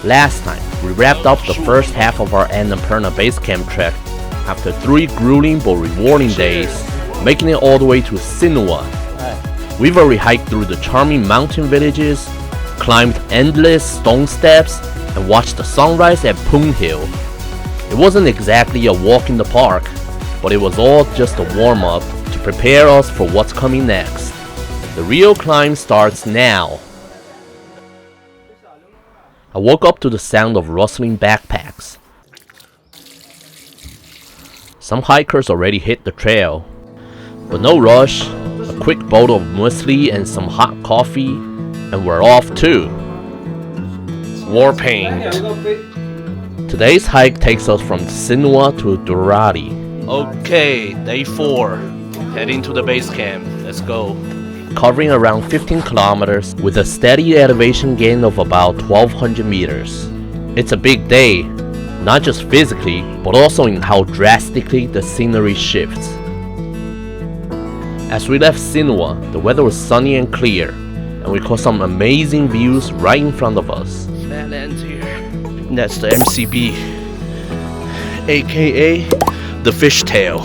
Last time, we wrapped up the first half of our Annapurna Base Camp trek after 3 grueling but rewarding days, making it all the way to Sinua. We've already hiked through the charming mountain villages, climbed endless stone steps, and watched the sunrise at Poon Hill. It wasn't exactly a walk in the park, but it was all just a warm-up to prepare us for what's coming next. The real climb starts now. I woke up to the sound of rustling backpacks. Some hikers already hit the trail, but no rush. A quick bowl of muesli and some hot coffee, and we're off too. War paint. Today's hike takes us from Sinua to Durrani. Okay, day 4. Heading to the base camp. Let's go. Covering around 15 kilometers with a steady elevation gain of about 1200 meters. It's a big day, not just physically, but also in how drastically the scenery shifts. As we left Sinua, the weather was sunny and clear, and we caught some amazing views right in front of us. Badlands here. And that's the MCB, aka the fishtail.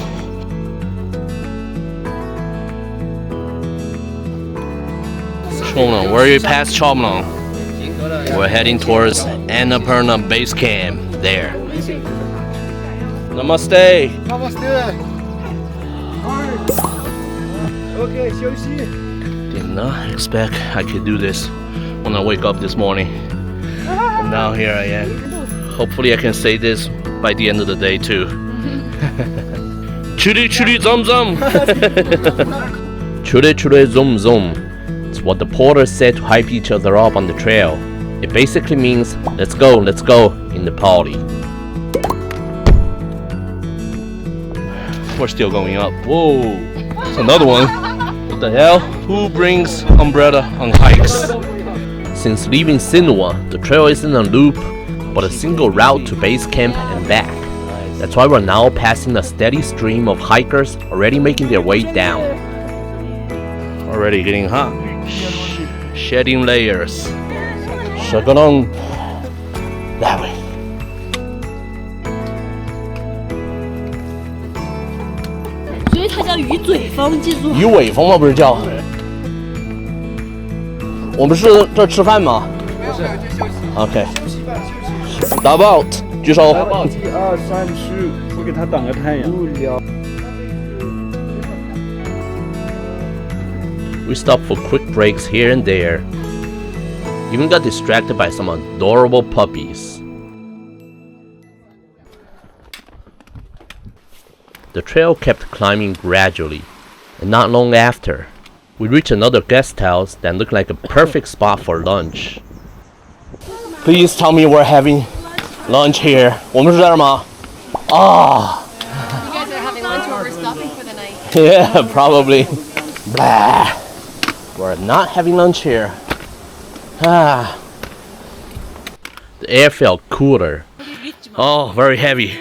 We're already past Chomlong. We're heading towards Annapurna Base Camp there. Namaste. Okay, 休息. Did not expect I could do this when I wake up this morning. And now here I am. Hopefully I can say this by the end of the day too. Churi churi zum zum. Churi churi zum zum. It's what the porters said to hype each other up on the trail. It basically means let's go in Nepali. We're still going up. Whoa, it's another one. What the hell? Who brings umbrella on hikes? Since leaving Sinua, the trail isn't a loop, but a single route to base camp and back. That's why we're now passing a steady stream of hikers already making their way down. Already getting hot. Shedding layers. Shagalong. That way.鱼嘴风，记住。鱼尾风吗？不是叫。我们是这吃饭吗？不是。OK。打 bout， 举手。1、2、3、4，我给他挡个太阳。We stopped for quick breaks here and there. Even got distracted by some adorable puppies. The trail kept climbing gradually, and not long after, we reached another guest house that looked like a perfect spot for lunch. Please tell me we're having lunch here. 我们是在这儿吗？Ah. You guys are having lunch or we're stopping for the night? Yeah, probably. Blah. We're not having lunch here. Ah. The air felt cooler. Oh, very heavy.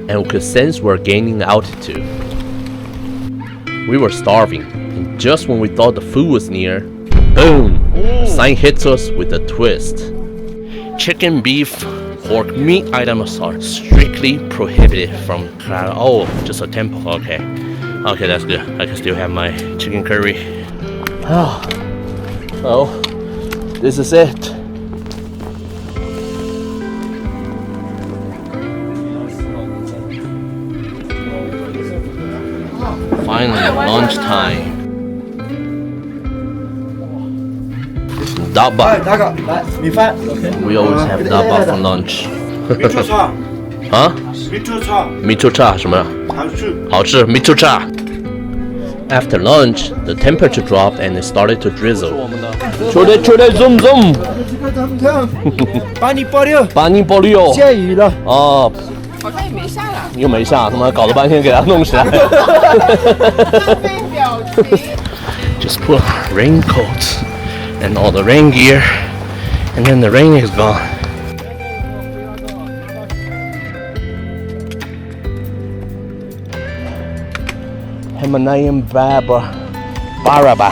And we could sense we're gaining altitude. We were starving, and just when we thought the food was near, boom! The sign hits us with a twist. Chicken, beef, pork, meat items are strictly prohibited from Kerala. Oh, just a temple. Okay. Okay, that's good. I can still have my chicken curry. Oh, this is it. Finally, lunchtime. Daba. 大哥，来米饭。We always have daba for lunch. 米醋茶。啊？米醋茶。米醋茶什么？好吃。好吃，米醋茶。After lunch, the temperature dropped and it started to drizzle. 出来出来 zoom zoom. 把你爆料。把你爆料。下雨了。哦。好像也没下了。又没下，他妈搞了半天给他弄起来。Just put on raincoats and all the rain gear, and then the rain is gone. Himalayan Baraha.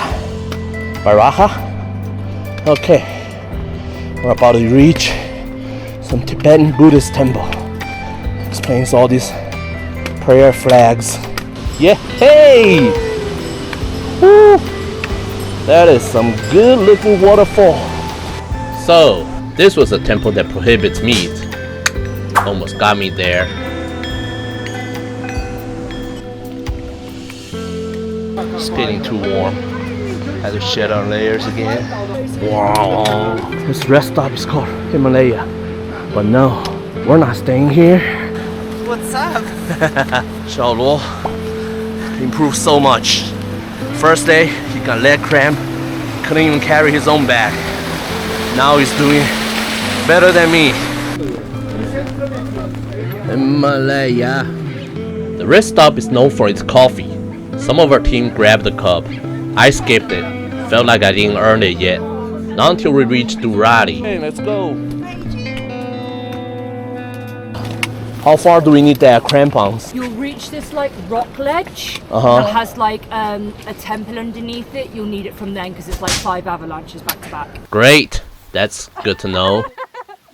Okay, We're about to reach some Tibetan Buddhist temple. Explains all these prayer flags. Yeah, hey! Woo! That is some good looking waterfall. So, this was a temple that prohibits meat. Almost got me there. It's getting too warm. Had to shed our layers again. Wow. This rest stop is called Himalaya. But no, we're not staying here. What's up? Xiaoluo improved so much. First day, he got leg cramp. Couldn't even carry his own bag. Now he's doing better than me. Himalaya. The rest stop is known for its coffee. Some of our team grabbed the cup. I skipped it. Felt like I didn't earn it yet. Not until we reached Durrani. Hey, let's go. How far do we need their crampons? You'll reach this like rock ledge Uh-huh. that has like a temple underneath it. You'll need it from then because it's like 5 avalanches back to back. Great. That's good to know.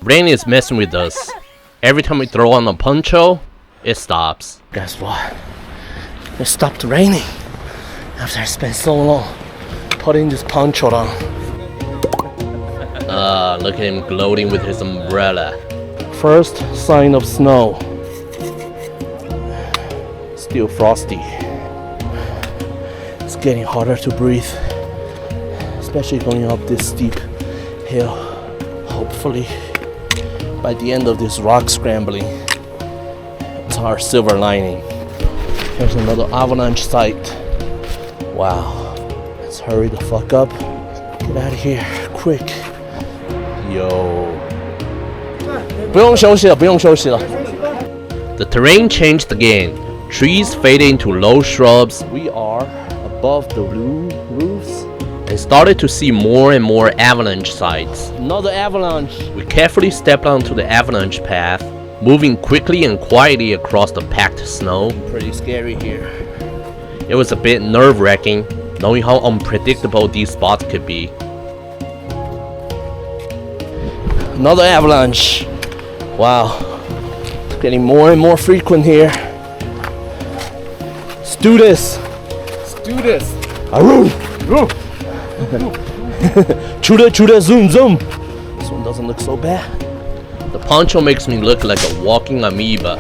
Rain is messing with us. Every time we throw on a poncho, it stops. Guess what? It stopped raining after I spent so long putting this poncho on. Look at him gloating with his umbrella. First sign of snow. Still frosty. It's getting harder to breathe, especially going up this steep hill. Hopefully, by the end of this rock scrambling, it's our silver lining. Here's another avalanche site. Wow. Let's hurry the fuck up. Get out of here, quick. Yo. 不用休息了，不用休息了。The terrain changed again. Trees faded into low shrubs. We are above the roofs and started to see more and more avalanche sites. Another avalanche. We carefully stepped onto the avalanche path, moving quickly and quietly across the packed snow. Pretty scary here. It was a bit nerve-wracking, knowing how unpredictable these spots could be. Another avalanche. Wow. It's getting more and more frequent here. Let's do this. Let's do this. Aroo! Chuda, zoom, zoom. This one doesn't look so bad. The poncho makes me look like a walking amoeba.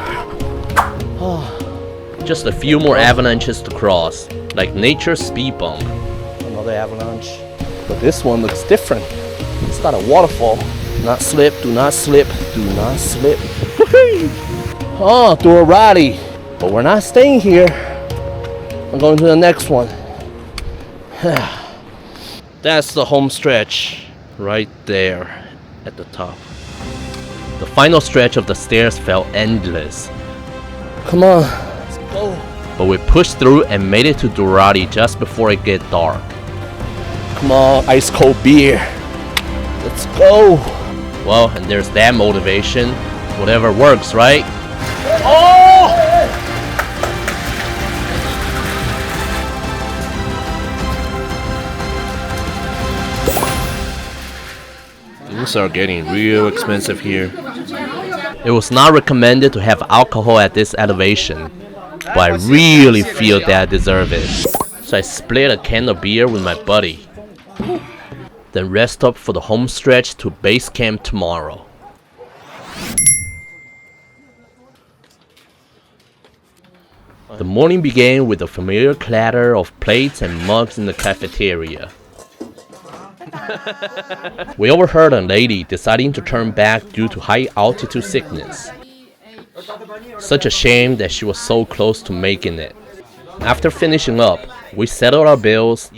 Just a few more avalanches to cross, like nature's speed bump. Another avalanche. But this one looks different. It's not a waterfall. Do not slip, do not slip, do not slip. Oh, Durrani. But we're not staying here. I'm going to the next one. That's the home stretch. Right there at the top. The final stretch of the stairs felt endless. Come on, let's go. But we pushed through and made it to Durrani just before it get dark. Come on, ice cold beer. Let's go. Well, and there's that motivation. Whatever works, right? Oh! Things are getting real expensive here. It was not recommended to have alcohol at this elevation, but I really feel that I deserve it. So I split a can of beer with my buddy. Then rest up for the home stretch to base camp tomorrow. The morning began with the familiar clatter of plates and mugs in the cafeteria. We overheard a lady deciding to turn back due to high altitude sickness. Such a shame that she was so close to making it. After finishing up, we settled our bills.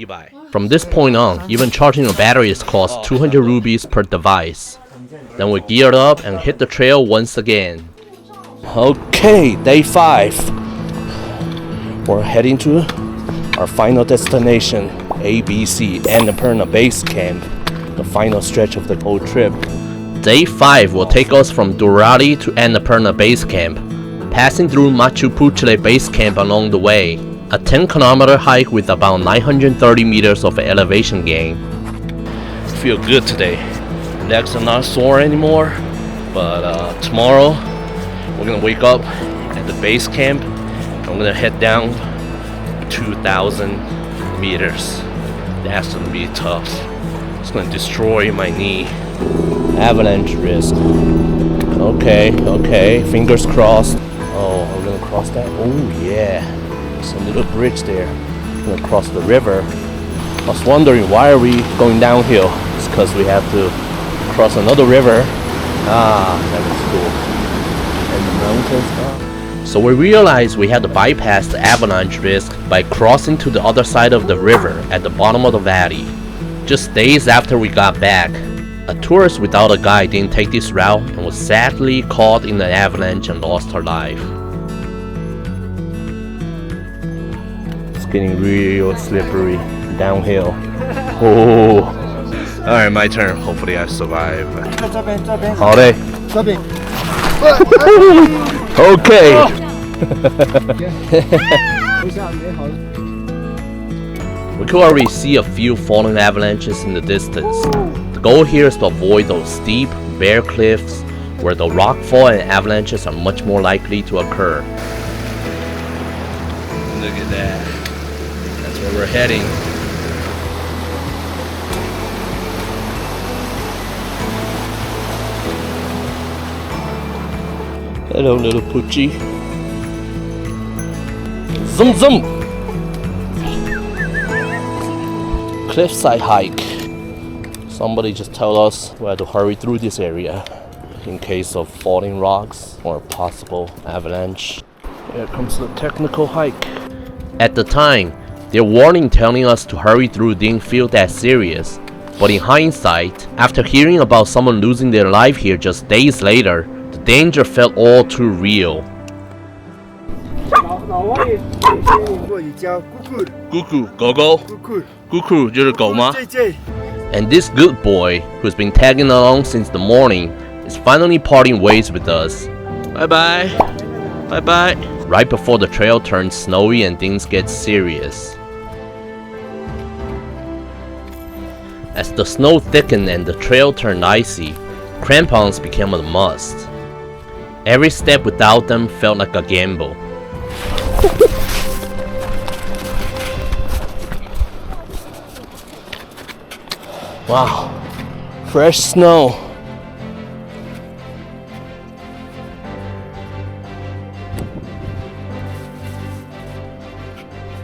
From this point on, even charging a battery is cost 200 rupees per device. Then we geared up and hit the trail once again. Okay, day 5. We're heading to our final destination, ABC, Annapurna Base Camp, the final stretch of the whole trip. Day 5 will take us from Durrani to Annapurna Base Camp, passing through Machu Picchu Base Camp along the way. A 10-kilometer hike with about 930 meters of elevation gain. Feel good today. legs are not sore anymore. But tomorrow we're gonna wake up at the base camp. I'm gonna head down 2,000 meters. That's gonna be tough. It's gonna destroy my knee. Avalanche risk. Okay, fingers crossed. Oh, we're gonna cross that. Oh yeah, there's a little bridge there. We're gonna cross the river. I was wondering, why are we going downhill? It's because we have to cross another river. Ah, that is cool. And the mountains. So we realized we had to bypass the avalanche risk by crossing to the other side of the river at the bottom of the valley. Just days after we got back, a tourist without a guide didn't take this route and was sadly caught in an avalanche and lost her life. It's getting real slippery downhill. Oh, alright, my turn. Hopefully I survive. 这边好嘞。这边 Okay. We could already see a few fallen avalanches in the distance. The goal here is to avoid those steep, bare cliffs where the rockfall and avalanches are much more likely to occur. Look at that. That's where we're heading. Hello, little poochie. Zoom zoom! Cliffside hike. Somebody just told us we had to hurry through this area in case of falling rocks or possible avalanche. Here comes the technical hike. At the time, their warning telling us to hurry through didn't feel that serious. But in hindsight, after hearing about someone losing their life here just days later, the danger felt all too real. 老外国语叫 Cuckoo, go-go? Cuckoo 就是狗吗？ And this good boy, who's been tagging along since the morning, is finally parting ways with us. Bye-bye. Bye-bye. Right before the trail turns snowy and things get serious. As the snow thickened and the trail turned icy, crampons became a must. Every step without them felt like a gamble. Wow, fresh snow.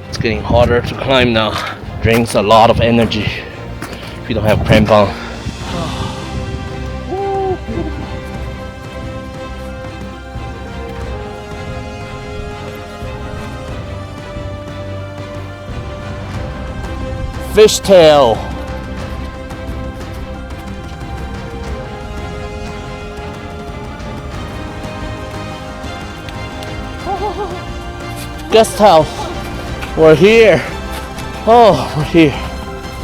It's getting harder to climb now. Drains a lot of energy if you don't have crampon. Fishtail. Guest house. We're here. Oh, we're here.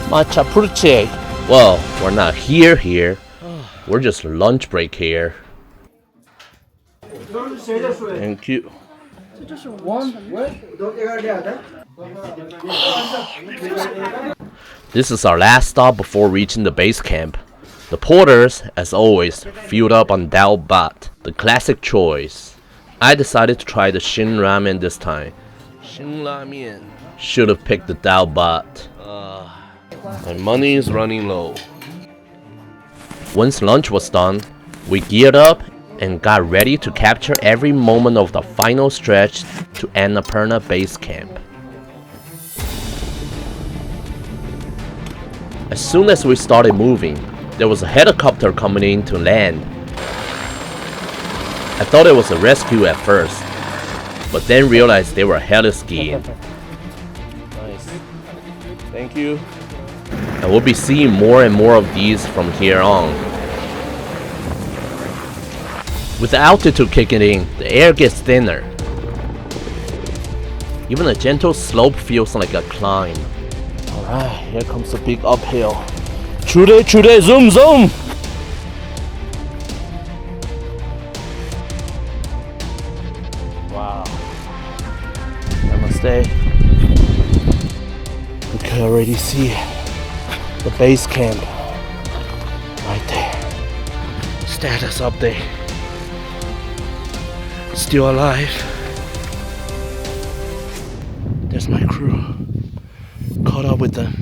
Annapurna. Well, we're not here. We're just lunch break here. Thank you. This is our last stop before reaching the base camp. The porters, as always, filled up on dal bhat, the classic choice. I decided to try the Shin ramen this time. Shin ramen. Should have picked the dal bhat. My money is running low. Once lunch was done, we geared up and got ready to capture every moment of the final stretch to Annapurna Base Camp. As soon as we started moving, there was a helicopter coming in to land. I thought it was a rescue at first, but then realized they were heli-skiing. Nice. Thank you. And we'll be seeing more and more of these from here on. With the altitude kicking in, the air gets thinner. Even a gentle slope feels like a climb. Alright, here comes the big uphill. Chude, zoom, zoom! Wow. Namaste. We can already see the base camp right there. Status update. Still alive. There's my crew. Caught up with them.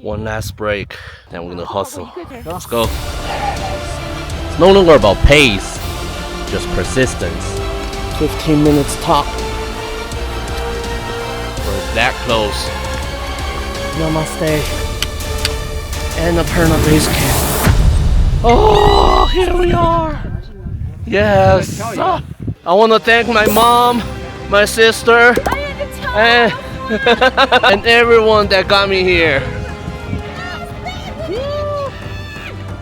One last break, then we're gonna hustle. Let's go. It's no longer about pace, just persistence. 15 minutes top. We're that close. Namaste. Annapurna Base Camp. Oh, here we are. Yes. I want to thank my mom, my sister, and, and everyone that got me here.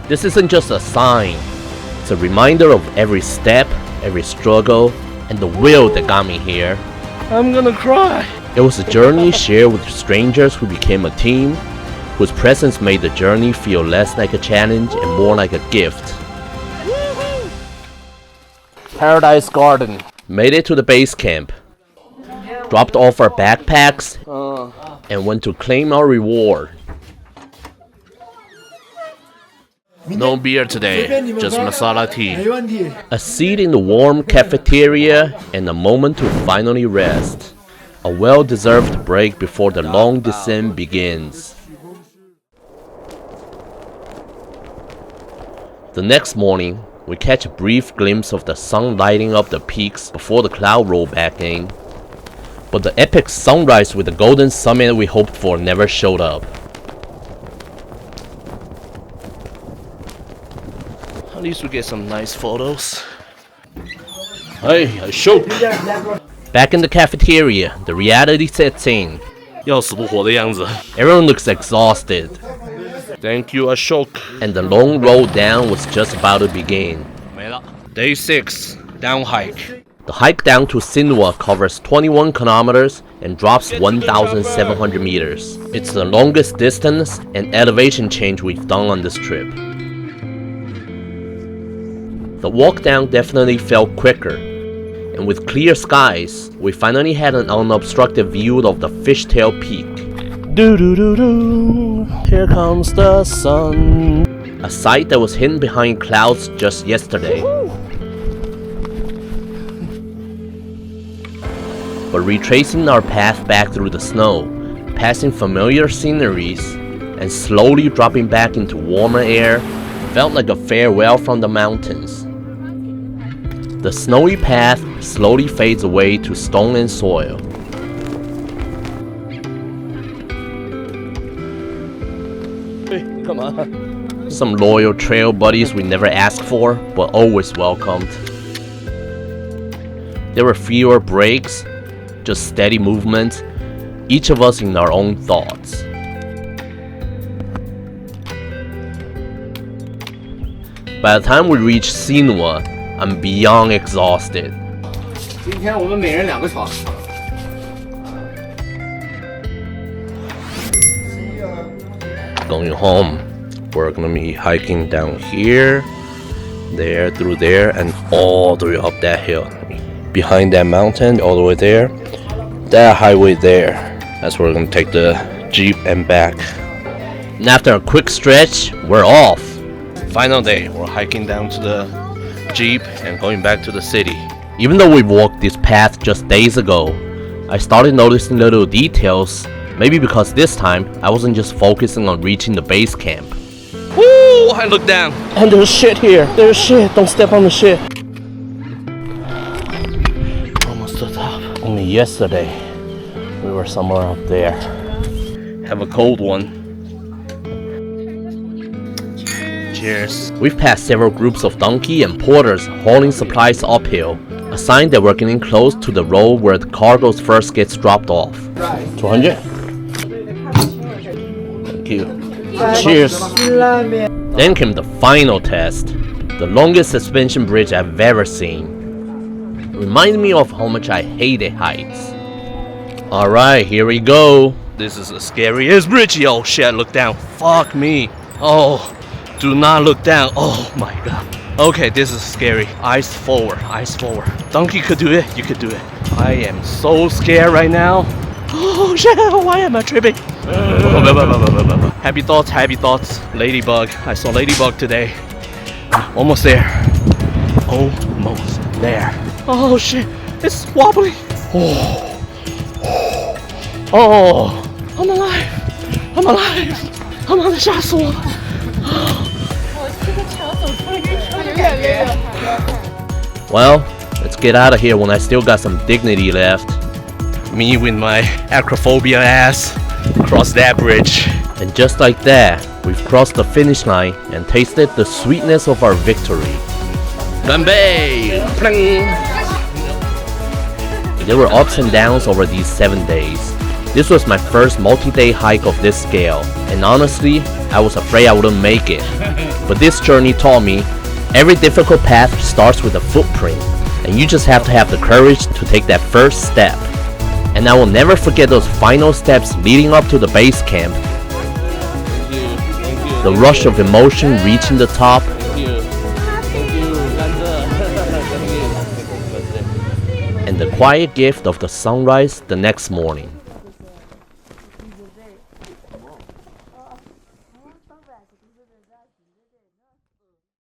This isn't just a sign. It's a reminder of every step, every struggle, and the will that got me here. I'm gonna cry. It was a journey shared with strangers who became a team, whose presence made the journey feel less like a challenge and more like a gift. Paradise Garden. Made it to the base camp. Dropped off our backpacks and went to claim our reward. No beer today, just masala tea. A seat in the warm cafeteria and a moment to finally rest. A well-deserved break before the long descent begins. The next morning, we catch a brief glimpse of the sun lighting up the peaks before the cloud rolled back in. But the epic sunrise with the golden summit we hoped for never showed up. At least we get some nice photos. Hey, I shook. Back in the cafeteria, the reality sets in. 要死不活的样子. Everyone looks exhausted. Thank you, Ashok. And the long road down was just about to begin. Day 6, down hike. The hike down to Sinwa covers 21 kilometers and drops 1,700 meters. It's the longest distance and elevation change we've done on this trip. The walk down definitely felt quicker, and with clear skies, we finally had an unobstructed view of the Fishtail Peak. Doo-doo-doo-doo, here comes the sun. A sight that was hidden behind clouds just yesterday. But retracing our path back through the snow, passing familiar sceneries, and slowly dropping back into warmer air, felt like a farewell from the mountains. The snowy path slowly fades away to stone and soil. Hey, come on. Some loyal trail buddies we never asked for, but always welcomed. There were fewer breaks, just steady movement, each of us in our own thoughts. By the time we reached Sinwa, I'm beyond exhausted. 今天我们每人2个床。 Going home, we're gonna be hiking down here, there, through there, and all the way up that hill. Behind that mountain, all the way there, that highway there. That's where we're gonna take the Jeep and back. And after a quick stretch, we're off. Final day, we're hiking down to the Jeep and going back to the city. Even though we walked this path just days ago, I started noticing little details, maybe because this time I wasn't just focusing on reaching the base camp. Woo! I look down. And there's shit here. There's shit. Don't step on the shit. Almost to the top. Only yesterday, we were somewhere up there. Have a cold one. Cheers. We've passed several groups of donkey and porters hauling supplies uphill, a sign that we're getting close to the road where the cargoes first gets dropped off. 200? Thank you. Cheers. Then came the final test, the longest suspension bridge I've ever seen. It reminded me of how much I hated heights. Alright, here we go. This is the scariest bridge. Yo, shit, look down. Fuck me. Oh. Do not look down. Oh my god. Okay, this is scary. Eyes forward. Eyes forward. Donkey could do it. You could do it. I am so scared right now. Oh shit. Why am I tripping? Happy thoughts. Happy thoughts. Ladybug. I saw ladybug today. Almost there. almost there. Oh shit, it's wobbly. Oh, I'm alive. I'm alive. 他妈的吓死我了。Well, let's get out of here when I still got some dignity left. Me with my acrophobia ass cross that bridge. And just like that, we've crossed the finish line and tasted the sweetness of our victory. Ganbei! There were ups and downs over these 7 days. This was my first multi-day hike of this scale, and honestly, I was afraid I wouldn't make it. But this journey taught me, every difficult path starts with a footprint, and you just have to have the courage to take that first step. And I will never forget those final steps leading up to the base camp. The rush of emotion reaching the top. And the quiet gift of the sunrise the next morning.